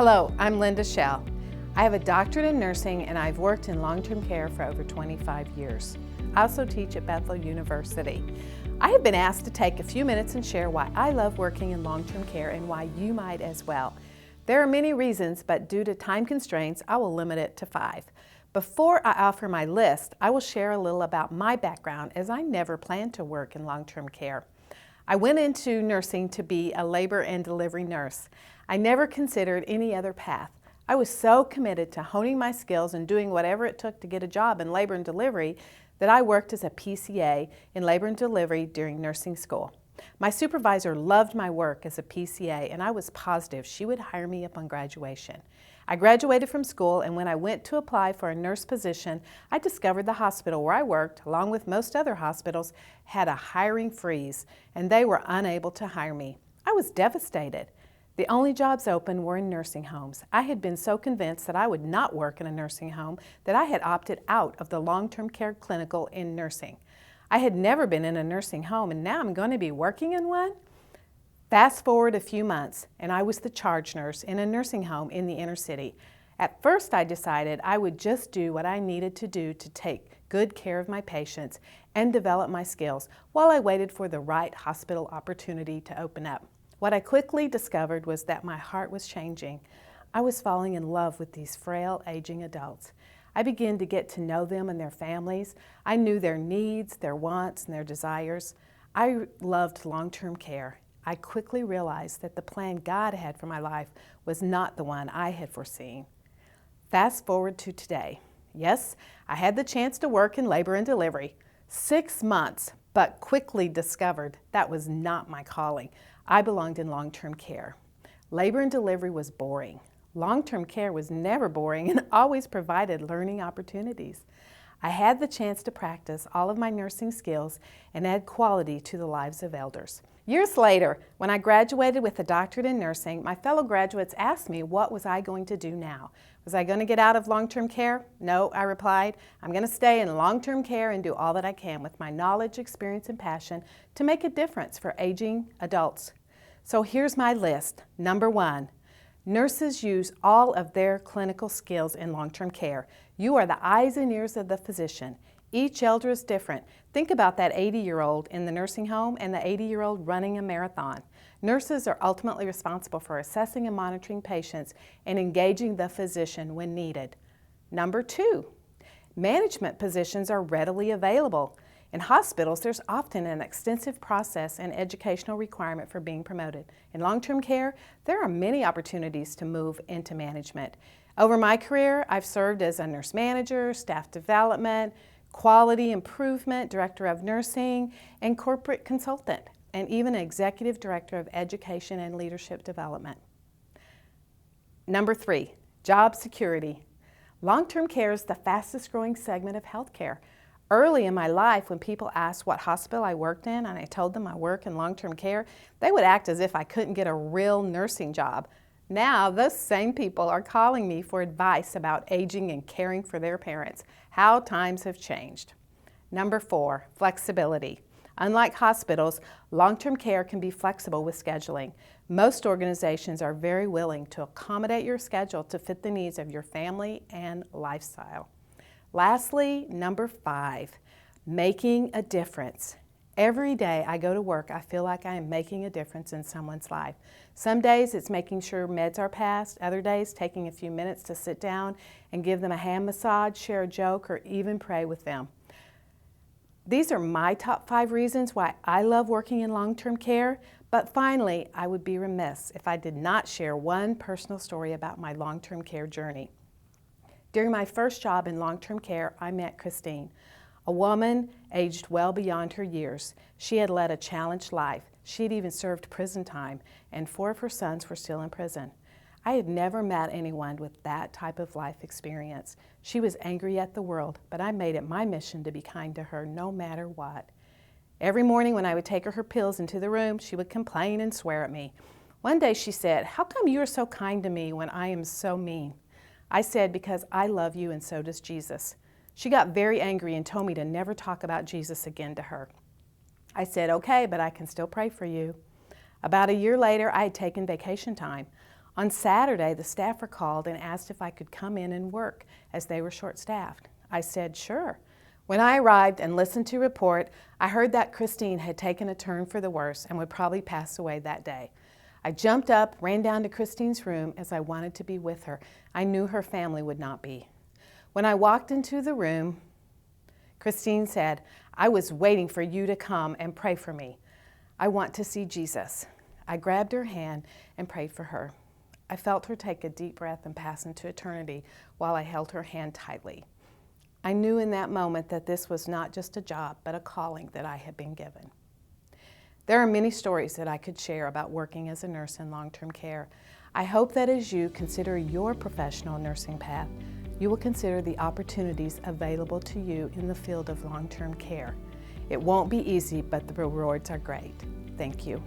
Hello, I'm Linda Shell. I have a doctorate in nursing and I've worked in long-term care for over 25 years. I also teach at Bethel University. I have been asked to take a few minutes and share why I love working in long-term care and why you might as well. There are many reasons, but due to time constraints, I will limit it to 5. Before I offer my list, I will share a little about my background as I never planned to work in long-term care. I went into nursing to be a labor and delivery nurse. I never considered any other path. I was so committed to honing my skills and doing whatever it took to get a job in labor and delivery that I worked as a PCA in labor and delivery during nursing school. My supervisor loved my work as a PCA and I was positive she would hire me upon graduation. I graduated from school, and when I went to apply for a nurse position, I discovered the hospital where I worked, along with most other hospitals, had a hiring freeze, and they were unable to hire me. I was devastated. The only jobs open were in nursing homes. I had been so convinced that I would not work in a nursing home that I had opted out of the long-term care clinical in nursing. I had never been in a nursing home, and now I'm going to be working in one? Fast forward a few months, and I was the charge nurse in a nursing home in the inner city. At first, I decided I would just do what I needed to do to take good care of my patients and develop my skills while I waited for the right hospital opportunity to open up. What I quickly discovered was that my heart was changing. I was falling in love with these frail, aging adults. I began to get to know them and their families. I knew their needs, their wants, and their desires. I loved long-term care. I quickly realized that the plan God had for my life was not the one I had foreseen. Fast forward to today. Yes, I had the chance to work in labor and delivery. 6 months, but quickly discovered that was not my calling. I belonged in long-term care. Labor and delivery was boring. Long-term care was never boring and always provided learning opportunities. I had the chance to practice all of my nursing skills and add quality to the lives of elders. Years later, when I graduated with a doctorate in nursing, my fellow graduates asked me what was I going to do now. Was I going to get out of long-term care? No, I replied. I'm going to stay in long-term care and do all that I can with my knowledge, experience, and passion to make a difference for aging adults. So here's my list. Number 1, nurses use all of their clinical skills in long-term care. You are the eyes and ears of the physician. Each elder is different. Think about that 80-year-old in the nursing home and the 80-year-old running a marathon. Nurses are ultimately responsible for assessing and monitoring patients and engaging the physician when needed. Number 2, management positions are readily available. In hospitals, there's often an extensive process and educational requirement for being promoted. In long-term care, there are many opportunities to move into management. Over my career, I've served as a nurse manager, staff development, quality improvement, director of nursing, and corporate consultant, and even executive director of education and leadership development. Number 3, job security. Long-term care is the fastest growing segment of healthcare. Early in my life, when people asked what hospital I worked in and I told them I work in long-term care, they would act as if I couldn't get a real nursing job. Now, those same people are calling me for advice about aging and caring for their parents. How times have changed. Number 4, flexibility. Unlike hospitals, long-term care can be flexible with scheduling. Most organizations are very willing to accommodate your schedule to fit the needs of your family and lifestyle. Lastly, number 5, making a difference. Every day I go to work, I feel like I am making a difference in someone's life. Some days it's making sure meds are passed, other days taking a few minutes to sit down and give them a hand massage, share a joke, or even pray with them. These are my top 5 reasons why I love working in long-term care, but finally, I would be remiss if I did not share one personal story about my long-term care journey. During my first job in long-term care, I met Christine, a woman aged well beyond her years. She had led a challenged life. She had even served prison time, and 4 of her sons were still in prison. I had never met anyone with that type of life experience. She was angry at the world, but I made it my mission to be kind to her no matter what. Every morning when I would take her pills into the room, she would complain and swear at me. One day she said, "How come you are so kind to me when I am so mean?" I said, "Because I love you and so does Jesus." She got very angry and told me to never talk about Jesus again to her. I said, "Okay, but I can still pray for you." About a year later, I had taken vacation time. On Saturday, the staffer called and asked if I could come in and work as they were short-staffed. I said, sure. When I arrived and listened to report, I heard that Christine had taken a turn for the worse and would probably pass away that day. I jumped up, ran down to Christine's room as I wanted to be with her. I knew her family would not be. When I walked into the room, Christine said, I was waiting for you to come and pray for me. I want to see Jesus. I grabbed her hand and prayed for her. I felt her take a deep breath and pass into eternity while I held her hand tightly. I knew in that moment that this was not just a job, but a calling that I had been given. There are many stories that I could share about working as a nurse in long-term care. I hope that as you consider your professional nursing path, you will consider the opportunities available to you in the field of long-term care. It won't be easy, but the rewards are great. Thank you.